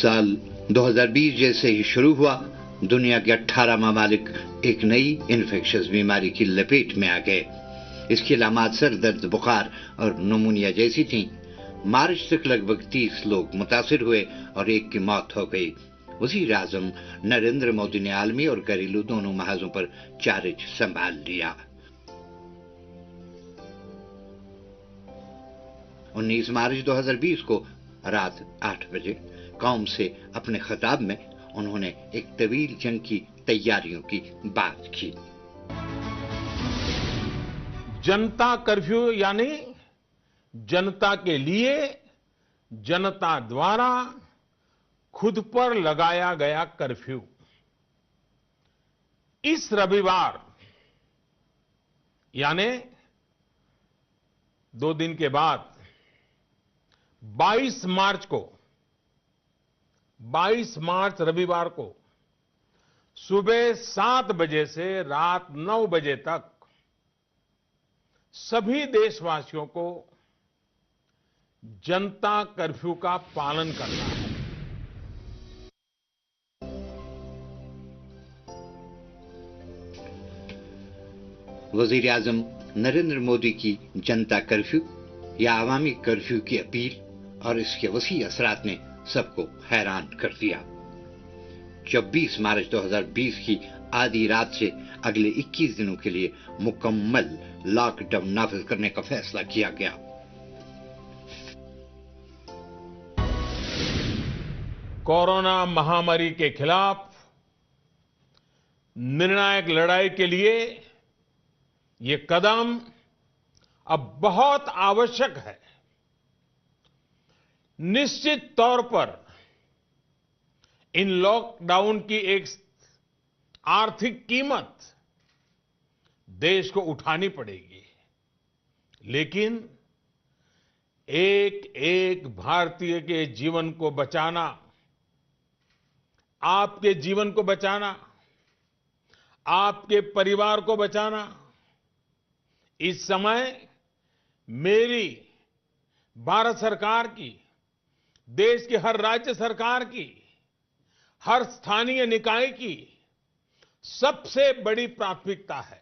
साल 2020 जैसे ही शुरू हुआ, दुनिया के 18 ममालिक एक नई इन्फेक्शियस बीमारी की लपेट में आ गए। इसकी अलामात सर दर्द, बुखार और निमोनिया जैसी थीं। मार्च तक लगभग 30 लोग मुतासिर हुए और एक की मौत हो गई। वज़ीर आज़म नरेंद्र मोदी ने आलमी और घरेलू दोनों महाजों पर चार्ज संभाल लिया। 19 मार्च 2020 को रात 8 बजे कौम से अपने खिताब में उन्होंने एक तवील जंग की तैयारियों की बात की। जनता कर्फ्यू यानी जनता के लिए, जनता द्वारा खुद पर लगाया गया कर्फ्यू। इस रविवार यानी 2 दिन के बाद 22 मार्च रविवार को सुबह 7 बजे से रात 9 बजे तक सभी देशवासियों को जनता कर्फ्यू का पालन करना है। वजीर आजम नरेंद्र मोदी की जनता कर्फ्यू या अवामी कर्फ्यू की अपील और इसके वसी असरात ने सबको हैरान कर दिया। 24 मार्च 2020 की आधी रात से अगले 21 दिनों के लिए मुकम्मल लॉकडाउन नाफिज करने का फैसला किया गया। कोरोना महामारी के खिलाफ निर्णायक लड़ाई के लिए ये कदम अब बहुत आवश्यक है। निश्चित तौर पर इन लॉकडाउन की एक आर्थिक कीमत देश को उठानी पड़ेगी, लेकिन एक एक भारतीय के जीवन को बचाना, आपके जीवन को बचाना, आपके परिवार को बचाना, इस समय मेरी, भारत सरकार की, देश की हर राज्य सरकार की, हर स्थानीय निकाय की सबसे बड़ी प्राथमिकता है।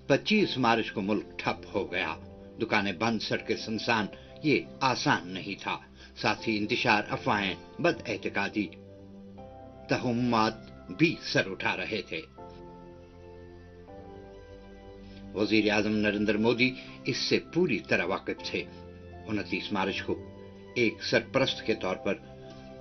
25 मार्च को मुल्क ठप हो गया। दुकानें बंद, सड़कें सुनसान। ये आसान नहीं था। साथ ही इंतशार, अफवाहें, बदएहतिकादी तहुम्मात भी सर उठा रहे थे। वजीर आजम नरेंद्र मोदी इससे पूरी तरह वाकिफ थे। 29 मार्च को एक सरपरस्त के तौर पर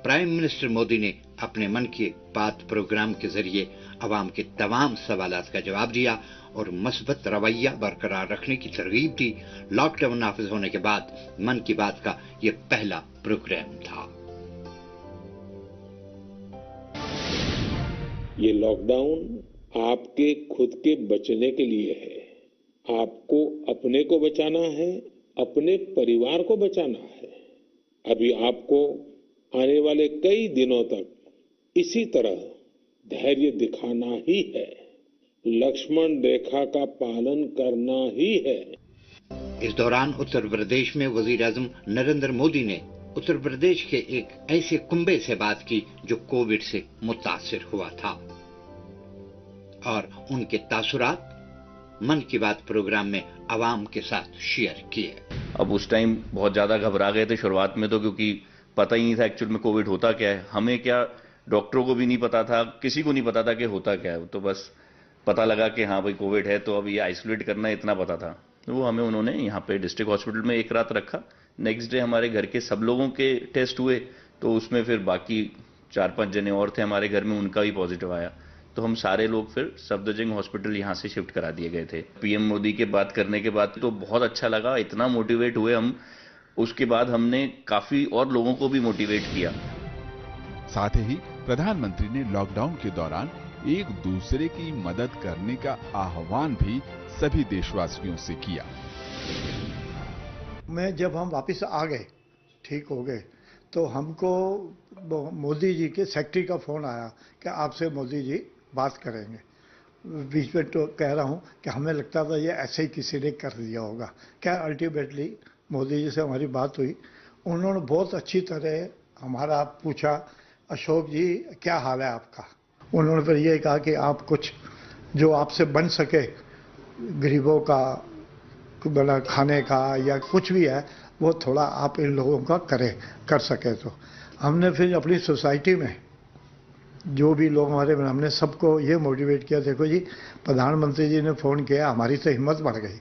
प्राइम मिनिस्टर मोदी ने अपने मन की बात प्रोग्राम के जरिए अवाम के तमाम सवालात का जवाब दिया और मस्बत रवैया बरकरार रखने की तरगीब दी। लॉकडाउन नाफिज होने के बाद मन की बात का यह पहला प्रोग्राम था। ये लॉकडाउन आपके खुद के बचने के लिए है। आपको अपने को बचाना है, अपने परिवार को बचाना है। अभी आपको आने वाले कई दिनों तक इसी तरह धैर्य दिखाना ही है, लक्ष्मण रेखा का पालन करना ही है। इस दौरान उत्तर प्रदेश में वजीर आजम नरेंद्र मोदी ने उत्तर प्रदेश के एक ऐसे कुंबे से बात की जो कोविड से मुतासिर हुआ था और उनके तासुरात मन की बात प्रोग्राम में आवाम के साथ शेयर किए। अब उस टाइम बहुत ज्यादा घबरा गए थे शुरुआत में, तो क्योंकि पता ही नहीं था एक्चुअल में कोविड होता क्या है। हमें क्या, डॉक्टरों को भी नहीं पता था, किसी को नहीं पता था कि होता क्या है। तो बस पता लगा कि हाँ भाई कोविड है, तो अब ये आइसोलेट करना है, इतना पता था। तो वो हमें उन्होंने यहाँ पे डिस्ट्रिक्ट हॉस्पिटल में एक रात रखा। नेक्स्ट डे हमारे घर के सब लोगों के टेस्ट हुए, तो उसमें फिर बाकी 4-5 जने और थे हमारे घर में, उनका भी पॉजिटिव आया। तो हम सारे लोग फिर सफदरजंग हॉस्पिटल यहाँ से शिफ्ट करा दिए गए थे। पीएम मोदी के बात करने के बाद तो बहुत अच्छा लगा, इतना मोटिवेट हुए हम। उसके बाद हमने काफी और लोगों को भी मोटिवेट किया। साथ ही प्रधानमंत्री ने लॉकडाउन के दौरान एक दूसरे की मदद करने का आह्वान भी सभी देशवासियों से किया। जब हम वापस आ गए, ठीक हो गए, तो हमको मोदी जी के सेक्रेटरी का फोन आया कि आपसे मोदी जी बात करेंगे। बीच में तो कह रहा हूँ कि हमें लगता था ये ऐसे ही किसी ने कर दिया होगा। क्या अल्टीमेटली मोदी जी से हमारी बात हुई उन्होंने बहुत अच्छी तरह हमारा पूछा, अशोक जी क्या हाल है आपका। उन्होंने फिर ये कहा कि आप कुछ जो आपसे बन सके गरीबों का बना खाने का या कुछ भी है वो थोड़ा आप इन लोगों का कर सके। तो हमने फिर अपनी सोसाइटी में जो भी लोग हमारे में, हमने सबको ये मोटिवेट किया, देखो जी प्रधानमंत्री जी ने फ़ोन किया, हमारी तो हिम्मत बढ़ गई।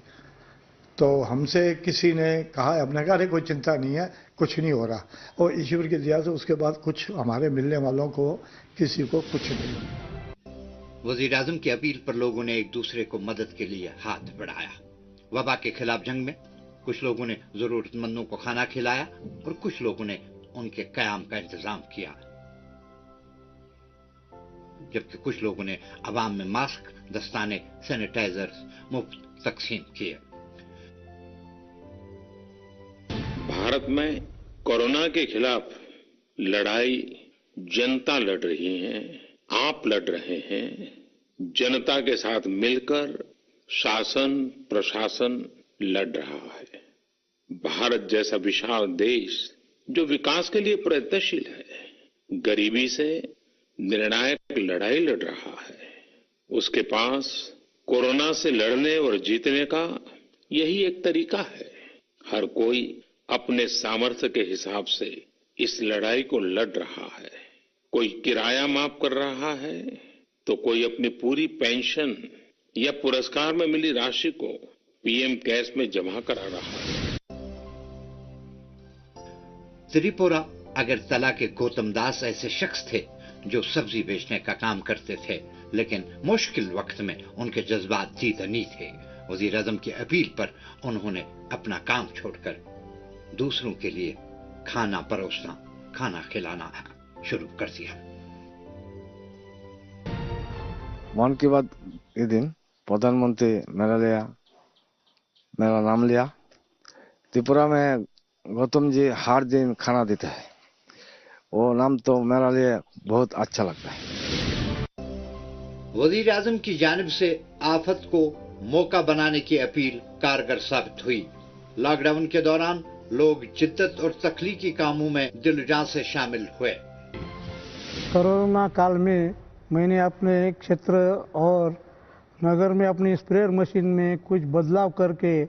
तो हमसे किसी ने कहा, हमने कहा अरे कोई चिंता नहीं है, कुछ नहीं हो रहा, और ईश्वर की दया से उसके बाद कुछ हमारे मिलने वालों को किसी को कुछ नहीं। वजीर आजम की अपील पर लोगों ने एक दूसरे को मदद के लिए हाथ बढ़ाया। वबा के खिलाफ जंग में कुछ लोगों ने जरूरतमंदों को खाना खिलाया और कुछ लोगों ने उनके कयाम का इंतजाम किया, जबकि कुछ लोगों ने अवाम में मास्क, दस्ताने, सैनिटाइजर्स मुफ्त तकसीम किए। भारत में कोरोना के खिलाफ लड़ाई जनता लड़ रही है, आप लड़ रहे हैं। जनता के साथ मिलकर शासन प्रशासन लड़ रहा है। भारत जैसा विशाल देश जो विकास के लिए प्रयत्नशील है, गरीबी से निर्णायक लड़ाई लड़ रहा है, उसके पास कोरोना से लड़ने और जीतने का यही एक तरीका है। हर कोई अपने सामर्थ्य के हिसाब से इस लड़ाई को लड़ रहा है। कोई किराया माफ कर रहा है तो कोई अपनी पूरी पेंशन या पुरस्कार में मिली राशि को पीएम कैश में जमा करा रहा है। त्रिपुरा अगरतला के गौतम दास ऐसे शख्स थे जो सब्जी बेचने का काम करते थे, लेकिन मुश्किल वक्त में उनके जज्बात दीदनी थे। वजीर आजम की अपील पर उन्होंने अपना काम छोड़कर दूसरों के लिए खाना परोसना, खाना खिलाना शुरू कर दिया। मन की बात ये दिन प्रधानमंत्री मेरा नाम लिया। त्रिपुरा में गौतम जी हर दिन खाना देते हैं, वो नाम तो मेरा लिए बहुत अच्छा लगता है। वजीर आजम की जानिब से आफत को मौका बनाने की अपील कारगर साबित हुई। लॉकडाउन के दौरान लोग जिद्दत और तख्लीकी कामों में दिल जान से शामिल हुए। कोरोना काल में मैंने अपने क्षेत्र और नगर में अपनी स्प्रेयर मशीन में कुछ बदलाव करके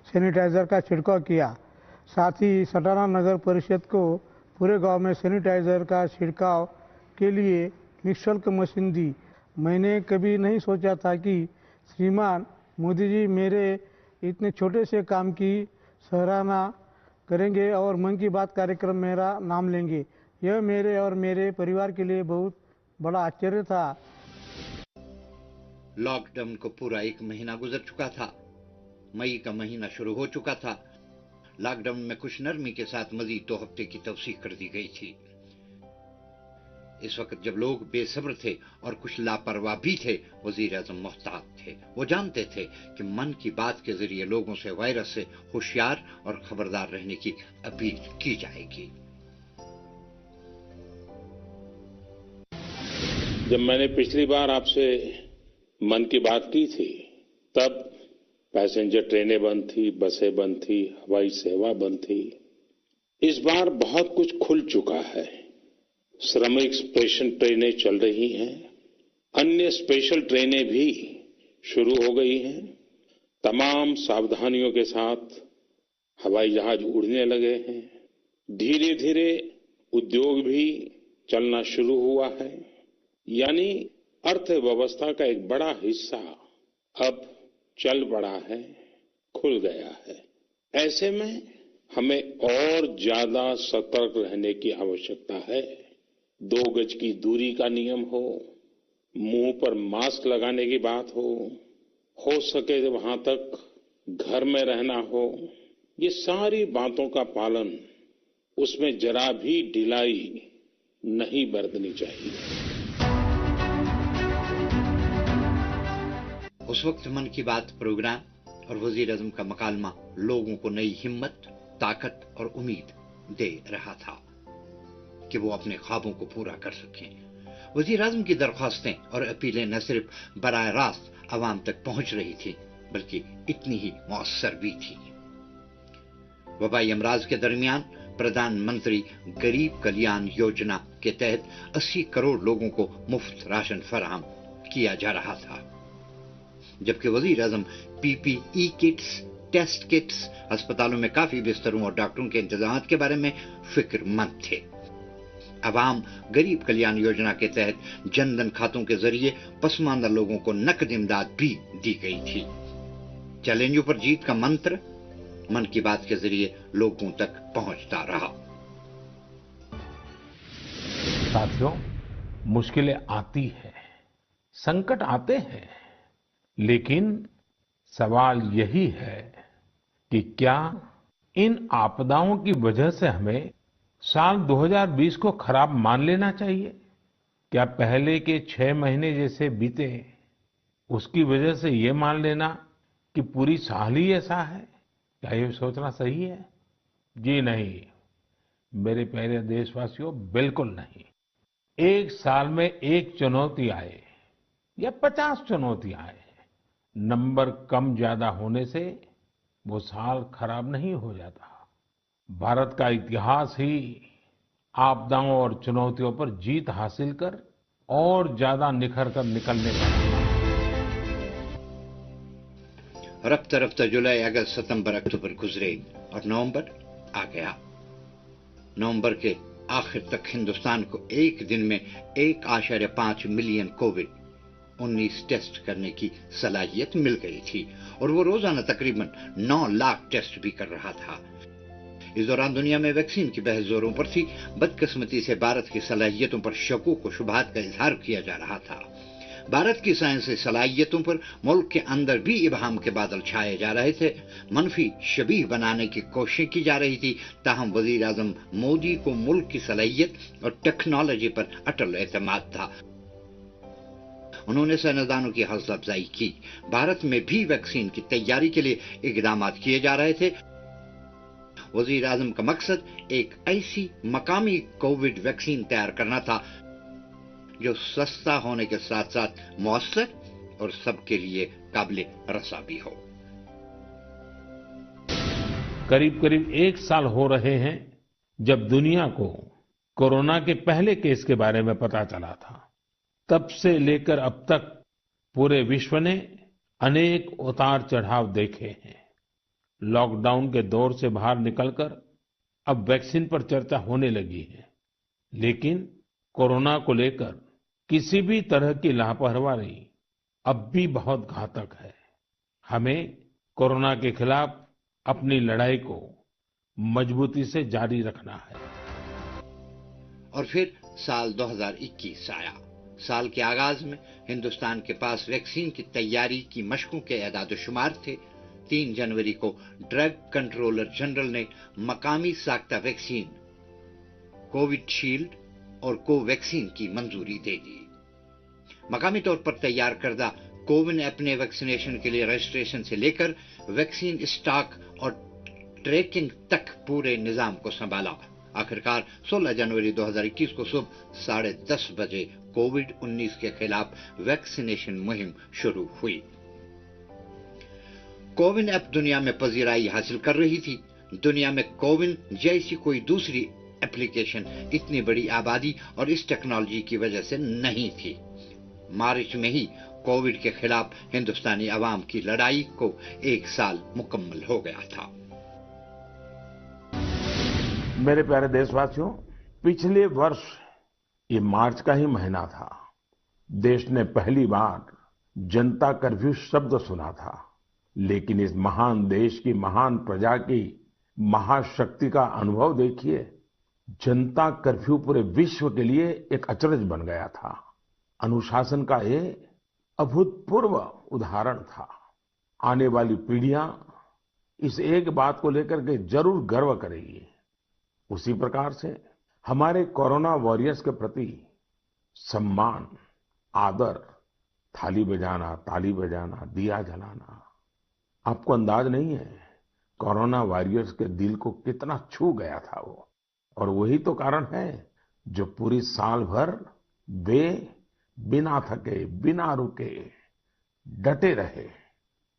सैनिटाइजर का छिड़काव किया। साथ ही सटाना नगर परिषद को पूरे गांव में सैनिटाइजर का छिड़काव के लिए निःशुल्क मशीन दी। मैंने कभी नहीं सोचा था कि श्रीमान मोदी जी मेरे इतने छोटे से काम की सराहना करेंगे और मन की बात कार्यक्रम मेरा नाम लेंगे। यह मेरे और मेरे परिवार के लिए बहुत बड़ा आश्चर्य था। लॉकडाउन को पूरा 1 महीना गुजर चुका था। मई का महीना शुरू हो चुका था। लॉकडाउन में कुछ नरमी के साथ मजीद 2 हफ्ते की तौसीक कर दी गई थी। इस वक्त जब लोग बेसब्र थे और कुछ लापरवाह भी थे, वजीर आजम मोहतात थे। वो जानते थे कि मन की बात के जरिए लोगों से वायरस से होशियार और खबरदार रहने की अपील की जाएगी। जब मैंने पिछली बार आपसे मन की बात की थी, तब पैसेंजर ट्रेनें बंद थी, बसें बंद थी, हवाई सेवा बंद थी। इस बार बहुत कुछ खुल चुका है। श्रमिक स्पेशल ट्रेनें चल रही हैं, अन्य स्पेशल ट्रेनें भी शुरू हो गई हैं। तमाम सावधानियों के साथ हवाई जहाज उड़ने लगे हैं। धीरे धीरे उद्योग भी चलना शुरू हुआ है, यानी अर्थव्यवस्था का एक बड़ा हिस्सा अब चल पड़ा है, खुल गया है। ऐसे में हमें और ज्यादा सतर्क रहने की आवश्यकता है। 2 गज की दूरी का नियम हो, मुंह पर मास्क लगाने की बात हो सके तो वहां तक घर में रहना हो। ये सारी बातों का पालन, उसमें जरा भी ढिलाई नहीं बरतनी चाहिए। उस वक्त मन की बात प्रोग्राम और वजीर आजम का मकालमा लोगों को नई हिम्मत, ताकत और उम्मीद दे रहा था कि वो अपने ख्वाबों को पूरा कर सकें। वजीर आजम की दरख्वास्तें और अपीलें न सिर्फ बराह रास्त अवाम तक पहुंच रही थी, बल्कि इतनी ही मौसर भी थी। वबाई अमराज के दरमियान प्रधानमंत्री गरीब कल्याण योजना के तहत 80 करोड़ लोगों को मुफ्त राशन फराहम किया जा रहा था, जबकि वजीर आजम पीपीई किट्स, टेस्ट किट्स, अस्पतालों में काफी बिस्तरों और डॉक्टरों के इंतजाम के बारे में फिक्रमंद थे। अवाम गरीब कल्याण योजना के तहत जनधन खातों के जरिए पसमानदा लोगों को नकद इमदाद भी दी गई थी। चैलेंजों पर जीत का मंत्र मन की बात के जरिए लोगों तक पहुंचता रहा। साथियों, मुश्किलें आती हैं, संकट आते हैं, लेकिन सवाल यही है कि क्या इन आपदाओं की वजह से हमें साल 2020 को खराब मान लेना चाहिए? क्या पहले के 6 महीने जैसे बीते उसकी वजह से ये मान लेना कि पूरी साल ही ऐसा है? क्या ये सोचना सही है? जी नहीं, मेरे प्यारे देशवासियों, बिल्कुल नहीं। एक साल में एक चुनौती आए या 50 चुनौती आए, नंबर कम ज्यादा होने से वो साल खराब नहीं हो जाता। भारत का इतिहास ही आपदाओं और चुनौतियों पर जीत हासिल कर और ज्यादा निखर कर निकलने का है। रफ्ता रफ्ता जुलाई, अगस्त, सितंबर, अक्टूबर गुजरे और नवंबर आ गया। नवंबर के आखिर तक हिंदुस्तान को एक दिन में 1.5 मिलियन कोविड-19 टेस्ट करने की सलाहियत मिल गई थी और वो रोजाना तकरीबन 9 लाख टेस्ट भी कर रहा था। इस दौरान दुनिया में वैक्सीन की बहस जोरों पर थी। बदकिस्मती से भारत की सलाहियतों पर शकूक व शुबहात का इजहार किया जा रहा था। भारत की साइंसी सलाहियतों पर मुल्क के अंदर भी इबहाम के बादल छाए जा रहे थे। मनफी शबीह बनाने की कोशिश की जा रही थी। ताहम वजीर आजम मोदी को मुल्क की सलाहियत और टेक्नोलॉजी पर अटल एतमाद था। उन्होंने साइंसदानों की हौसला अफजाई की। भारत में भी वैक्सीन की तैयारी के लिए इकदाम किए जा रहे थे। वजीर आजम का मकसद एक ऐसी मकामी कोविड वैक्सीन तैयार करना था जो सस्ता होने के साथ साथ मौसर और सबके लिए काबिल रसा भी हो। करीब करीब 1 साल हो रहे हैं जब दुनिया को कोरोना के पहले केस के बारे में पता चला था। तब से लेकर अब तक पूरे विश्व ने अनेक उतार चढ़ाव देखे हैं। लॉकडाउन के दौर से बाहर निकलकर अब वैक्सीन पर चर्चा होने लगी है, लेकिन कोरोना को लेकर किसी भी तरह की लापरवाही अब भी बहुत घातक है। हमें कोरोना के खिलाफ अपनी लड़ाई को मजबूती से जारी रखना है। और फिर साल 2021 आया। साल के आगाज में हिंदुस्तान के पास वैक्सीन की तैयारी की मशकों के एदाद-ओ-शुमार थे। 3 जनवरी को ड्रग कंट्रोलर जनरल ने मकामी साख्ता वैक्सीन कोविशील्ड और कोवैक्सीन की मंजूरी दे दी। मकामी तौर पर तैयार करदा कोविन ऐप ने वैक्सीनेशन के लिए रजिस्ट्रेशन से लेकर वैक्सीन स्टॉक और ट्रैकिंग तक पूरे निजाम को संभाला। आखिरकार 16 जनवरी 2021 को सुबह 10:30 बजे कोविड-19 के खिलाफ वैक्सीनेशन मुहिम शुरू हुई। कोविन ऐप दुनिया में पजीराई हासिल कर रही थी। दुनिया में कोविन जैसी कोई दूसरी एप्लीकेशन इतनी बड़ी आबादी और इस टेक्नोलॉजी की वजह से नहीं थी। मार्च में ही कोविड के खिलाफ हिंदुस्तानी आवाम की लड़ाई को 1 साल मुकम्मल हो गया था। मेरे प्यारे देशवासियों, पिछले वर्ष ये मार्च का ही महीना था। देश ने पहली बार जनता कर्फ्यू शब्द सुना था, लेकिन इस महान देश की महान प्रजा की महाशक्ति का अनुभव देखिए। जनता कर्फ्यू पूरे विश्व के लिए एक अचरज बन गया था। अनुशासन का ये अभूतपूर्व उदाहरण था। आने वाली पीढ़ियां इस एक बात को लेकर के जरूर गर्व करेगी। उसी प्रकार से हमारे कोरोना वॉरियर्स के प्रति सम्मान, आदर, थाली बजाना, ताली बजाना, दिया जलाना, आपको अंदाज नहीं है कोरोना वॉरियर्स के दिल को कितना छू गया था वो। और वही तो कारण है जो पूरी साल भर वे बिना थके, बिना रुके डटे रहे।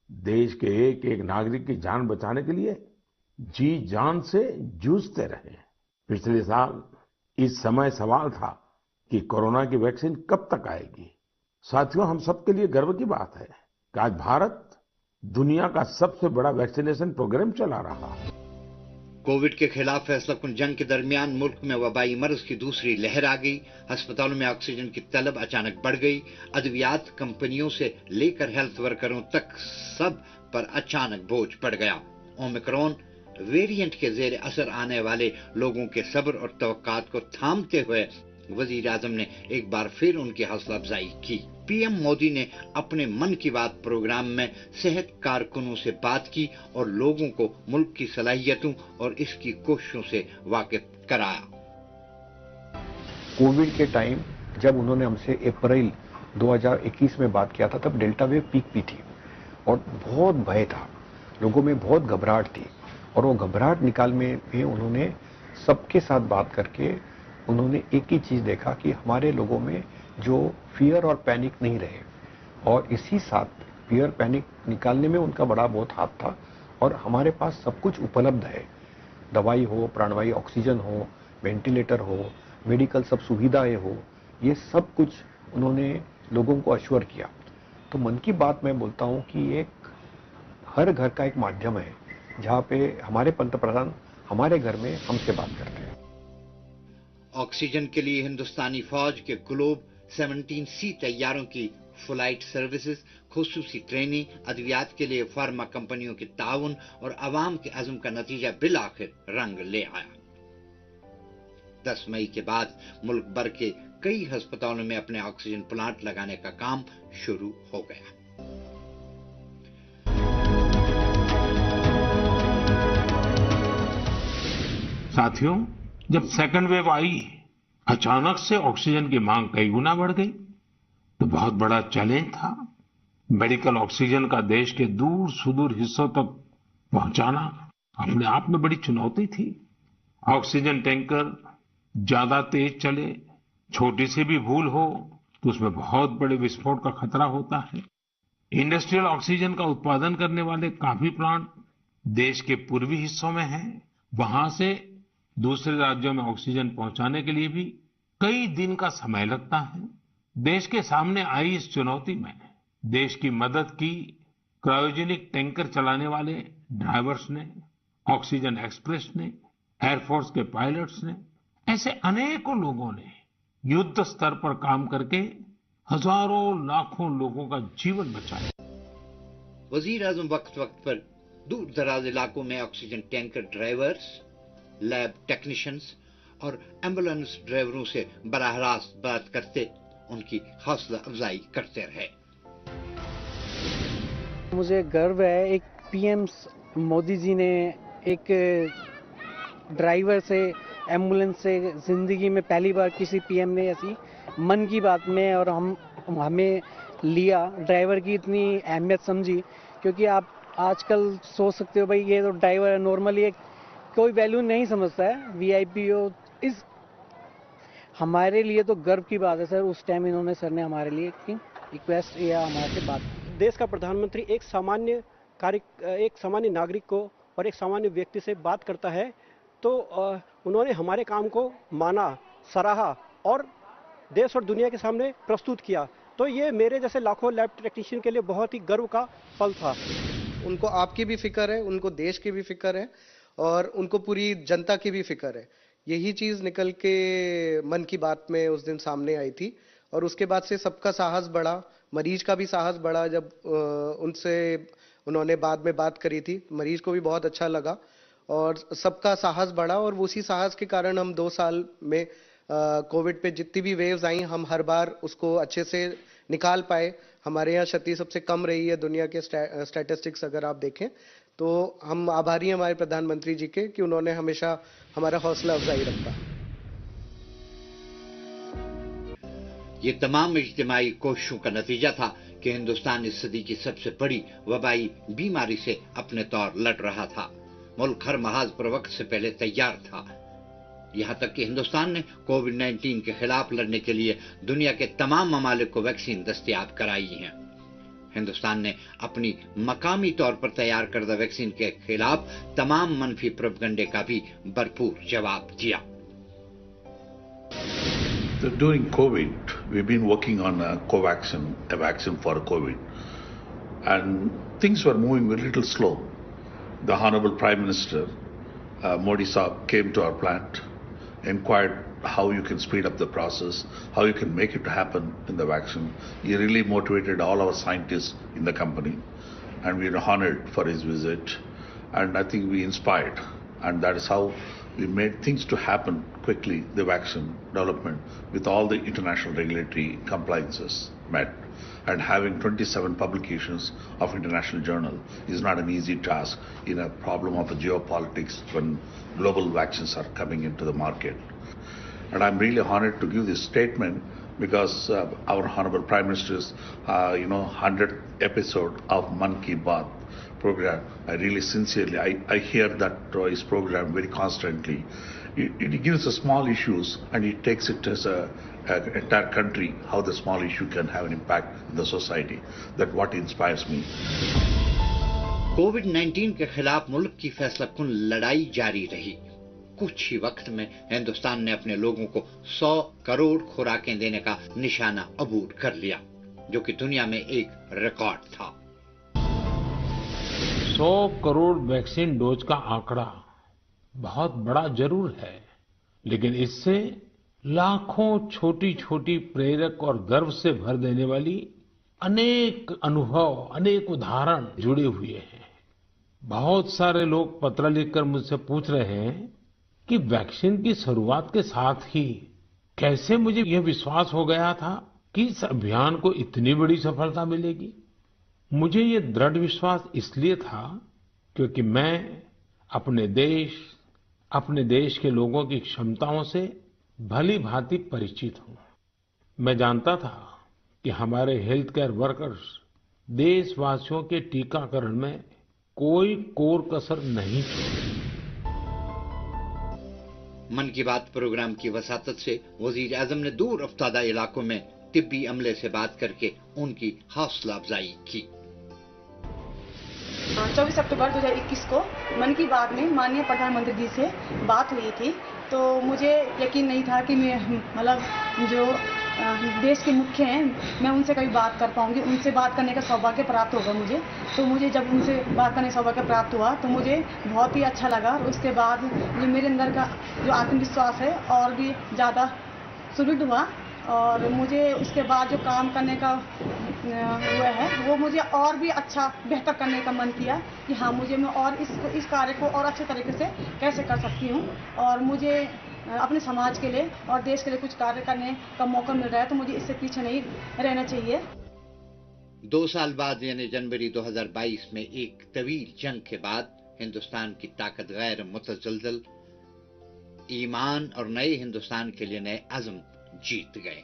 देश के एक एक नागरिक की जान बचाने के लिए जी जान से जूझते रहे। पिछले साल इस समय सवाल था कि कोरोना की वैक्सीन कब तक आएगी। साथियों, हम सबके लिए गर्व की बात है कि आज भारत दुनिया का सबसे बड़ा वैक्सीनेशन प्रोग्राम चला रहा है। कोविड के खिलाफ फैसलाकुन जंग के दरमियान मुल्क में वबाई मर्ज की दूसरी लहर आ गई। अस्पतालों में ऑक्सीजन की तलब अचानक बढ़ गई। अद्वियात कंपनियों से लेकर हेल्थ वर्करों तक सब पर अचानक बोझ पड़ गया। ओमिक्रॉन वेरिएंट के जेर असर आने वाले लोगों के सब्र और तवक्कात को थामते हुए वजीर आजम ने एक बार फिर उनकी हौसला अफजाई की। पीएम मोदी ने अपने मन की बात प्रोग्राम में सेहत कारकुनों से बात की और लोगों को मुल्क की सलाहियतों और इसकी कोशिशों से वाकिफ कराया। कोविड के टाइम जब उन्होंने हमसे अप्रैल 2021 में बात किया था, तब डेल्टा वेव पीक भी थी और बहुत भय था, लोगों में बहुत घबराहट थी। और वो घबराहट निकालने में उन्होंने सबके साथ बात करके उन्होंने एक ही चीज देखा कि हमारे लोगों में जो फियर और पैनिक नहीं रहे, और इसी साथ फियर पैनिक निकालने में उनका बड़ा बहुत हाथ था। और हमारे पास सब कुछ उपलब्ध है, दवाई हो, प्राणवायु ऑक्सीजन हो, वेंटिलेटर हो, मेडिकल सब सुविधाएं हो, ये सब कुछ उन्होंने लोगों को अश्योर किया। तो मन की बात मैं बोलता हूं कि एक हर घर का एक माध्यम है जहां पे हमारे पंतप्रधान हमारे घर में हमसे बात करते हैं। ऑक्सीजन के लिए हिंदुस्तानी फौज के ग्लोब 17C तैयारों की फ्लाइट सर्विसेज, खुसूसी ट्रेनिंग, अद्वियात के लिए फार्मा कंपनियों के ताउन और अवाम के अज़्म का नतीजा बिल आखिर रंग ले आया। 10 मई के बाद मुल्क भर के कई अस्पतालों में अपने ऑक्सीजन प्लांट लगाने का काम शुरू हो गया। साथियों, जब सेकंड वेव आई, अचानक से ऑक्सीजन की मांग कई गुना बढ़ गई, तो बहुत बड़ा चैलेंज था। मेडिकल ऑक्सीजन का देश के दूर सुदूर हिस्सों तक पहुंचाना अपने आप में बड़ी चुनौती थी। ऑक्सीजन टैंकर ज्यादा तेज चले, छोटी सी भी भूल हो तो उसमें बहुत बड़े विस्फोट का खतरा होता है। इंडस्ट्रियल ऑक्सीजन का उत्पादन करने वाले काफी प्लांट देश के पूर्वी हिस्सों में हैं। वहां से दूसरे राज्यों में ऑक्सीजन पहुंचाने के लिए भी कई दिन का समय लगता है। देश के सामने आई इस चुनौती में देश की मदद की क्रायोजेनिक टैंकर चलाने वाले ड्राइवर्स ने, ऑक्सीजन एक्सप्रेस ने, एयरफोर्स के पायलट्स ने, ऐसे अनेकों लोगों ने युद्ध स्तर पर काम करके हजारों लाखों लोगों का जीवन बचाया। वजीर आजम वक्त वक्त पर दूर दराज इलाकों में oxygen tanker drivers, lab technicians और एम्बुलेंस ड्राइवरों से बराह रास्त बात करते उनकी हौसला अफजाई करते रहे। मुझे गर्व है, एक पीएम मोदी जी ने एक ड्राइवर से, एम्बुलेंस से जिंदगी में पहली बार किसी पीएम ने ऐसी मन की बात में और हमें लिया, ड्राइवर की इतनी अहमियत समझी। क्योंकि आप आजकल सोच सकते हो भाई ये तो ड्राइवर है, नॉर्मली कोई वैल्यू नहीं समझता है, वीआईपी हो। इस हमारे लिए तो गर्व की बात है सर, उस टाइम इन्होंने सर ने हमारे लिए रिक्वेस्ट या हमारे से बात। देश का प्रधानमंत्री एक सामान्य नागरिक को और एक सामान्य व्यक्ति से बात करता है, तो उन्होंने हमारे काम को माना, सराहा और देश और दुनिया के सामने प्रस्तुत किया। तो ये मेरे जैसे लाखों लैब टेक्नीशियन के लिए बहुत ही गर्व का पल था। उनको आपकी भी फिक्र है, उनको देश की भी फिक्र है और उनको पूरी जनता की भी फिक्र है। यही चीज निकल के मन की बात में उस दिन सामने आई थी और उसके बाद से सबका साहस बढ़ा, मरीज का भी साहस बढ़ा। जब उनसे उन्होंने बाद में बात करी थी, मरीज को भी बहुत अच्छा लगा और सबका साहस बढ़ा। और उसी साहस के कारण हम 2 साल में कोविड पे जितनी भी वेव्स आई, हम हर बार उसको अच्छे से निकाल पाए। हमारे यहाँ क्षति सबसे कम रही है दुनिया के स्टैटिस्टिक्स अगर आप देखें तो। हम आभारी हैं हमारे प्रधानमंत्री जी के कि उन्होंने हमेशा हमारा हौसला अफजाई रखा। ये तमाम इज्तिमाई कोशिशों का नतीजा था कि हिंदुस्तान इस सदी की सबसे बड़ी वबाई बीमारी से अपने तौर लड़ रहा था। मुल्क हर महाज पर वक्त से पहले तैयार था। यहां तक कि हिंदुस्तान ने कोविड-19 के खिलाफ लड़ने के लिए दुनिया के तमाम ममालिक को वैक्सीन दस्तयाब कराई हैं। हिंदुस्तान ने अपनी मकामी तौर पर तैयार करदा वैक्सीन के खिलाफ तमाम मनफी प्रोपगंडे का भी भरपूर जवाब दिया। During COVID, we've been working on Covaxin, a vaccine for COVID, and things were moving a little slow. The Honorable Prime Minister, Modi Saab, came to our plant, inquired how you can speed up the process, how you can make it happen in the vaccine. He really motivated all our scientists in the company, and we are honored for his visit, and I think we inspired, and that is how we made things to happen quickly, the vaccine development, with all the international regulatory compliances met. And having 27 publications of international journal is not an easy task in a problem of geopolitics when global vaccines are coming into the market. And I'm really honored to give this statement because our Honorable Prime Minister's 100th episode of Man Ki Baat program, I really sincerely, I hear that his program very constantly. It gives the small issues and it takes it as an entire country, how the small issue can have an impact in the society. That's what inspires me. कोविड-19 के खिलाफ मुल्क की फैसलाकुन लड़ाई जारी रही। कुछ ही वक्त में हिंदुस्तान ने अपने लोगों को 100 करोड़ खुराकें देने का निशाना अबूर कर लिया, जो कि दुनिया में एक रिकॉर्ड था। 100 करोड़ वैक्सीन डोज का आंकड़ा बहुत बड़ा जरूर है, लेकिन इससे लाखों छोटी-छोटी प्रेरक और गर्व से भर देने वाली अनेक अनुभव, अनेक उदाहरण जुड़े हुए हैं। बहुत सारे लोग पत्र लिखकर मुझसे पूछ रहे हैं कि वैक्सीन की शुरुआत के साथ ही कैसे मुझे यह विश्वास हो गया था कि इस अभियान को इतनी बड़ी सफलता मिलेगी। मुझे ये दृढ़ विश्वास इसलिए था क्योंकि मैं अपने देश के लोगों की क्षमताओं से भली भांति परिचित हूं। मैं जानता था कि हमारे हेल्थ केयर वर्कर्स देशवासियों के टीकाकरण में कोई कोर कसर नहीं छोड़ेंगे। मन की बात प्रोग्राम की वसातत से वजीर आजम ने दूर अफ्तादा इलाकों में तिब्बी अमले से बात करके उनकी हौसला अफजाई की। 24 अक्टूबर 2021 को मन की बात में माननीय प्रधानमंत्री जी से बात हुई थी, तो मुझे यकीन नहीं था कि मैं जो देश के मुख्य हैं मैं उनसे कभी बात कर पाऊंगी, उनसे बात करने का सौभाग्य प्राप्त होगा मुझे। तो मुझे जब उनसे बात करने का सौभाग्य प्राप्त हुआ तो मुझे बहुत ही अच्छा लगा। उसके बाद जो मेरे अंदर का जो आत्मविश्वास है और भी ज़्यादा सुदृढ़ हुआ और मुझे उसके बाद जो काम करने का हुआ है वो मुझे और भी अच्छा बेहतर करने का मन किया कि हाँ मुझे मैं और इस कार्य को और अच्छे तरीके से कैसे कर सकती हूँ और मुझे अपने समाज के लिए और देश के लिए कुछ कार्य करने का मौका मिल रहा है तो मुझे इससे पीछे नहीं रहना चाहिए। 2 साल बाद यानी जनवरी 2022 में एक तवील जंग के बाद हिंदुस्तान की ताकत गैर मुतज़लज़ल ईमान और नए हिंदुस्तान के लिए नए अज़्म जीत गए।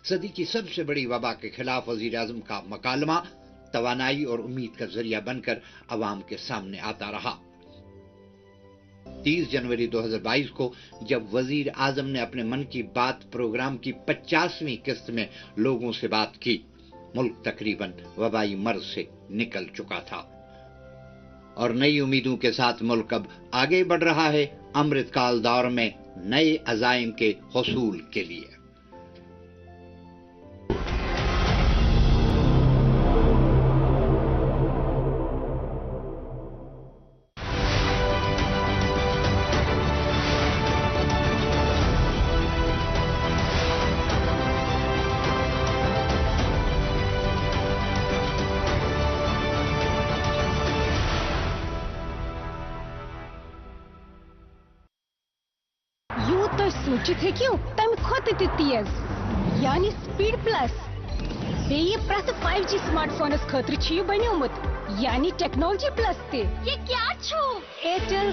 सदी की सबसे बड़ी वबा के खिलाफ वजीर आजम का मकालमा तवानाई और उम्मीद का जरिया बनकर अवाम के सामने आता रहा। 30 जनवरी 2022 को जब वजीर आजम ने अपने मन की बात प्रोग्राम की 50वीं किस्त में लोगों से बात की, मुल्क तकरीबन वबाई मर्ज से निकल चुका था और नई उम्मीदों के साथ मुल्क अब आगे बढ़ रहा है अमृतकाल दौर में नए अज़ाइम के हुसूल के लिए। सोचित है क्यों तम खोत तेज यानी स्पीड प्लस बेये प्रत 5G स्मार्टफोनस खतर बनियोमुत यानी टेक्नोलॉजी प्लस ते ये क्या छो एयरटेल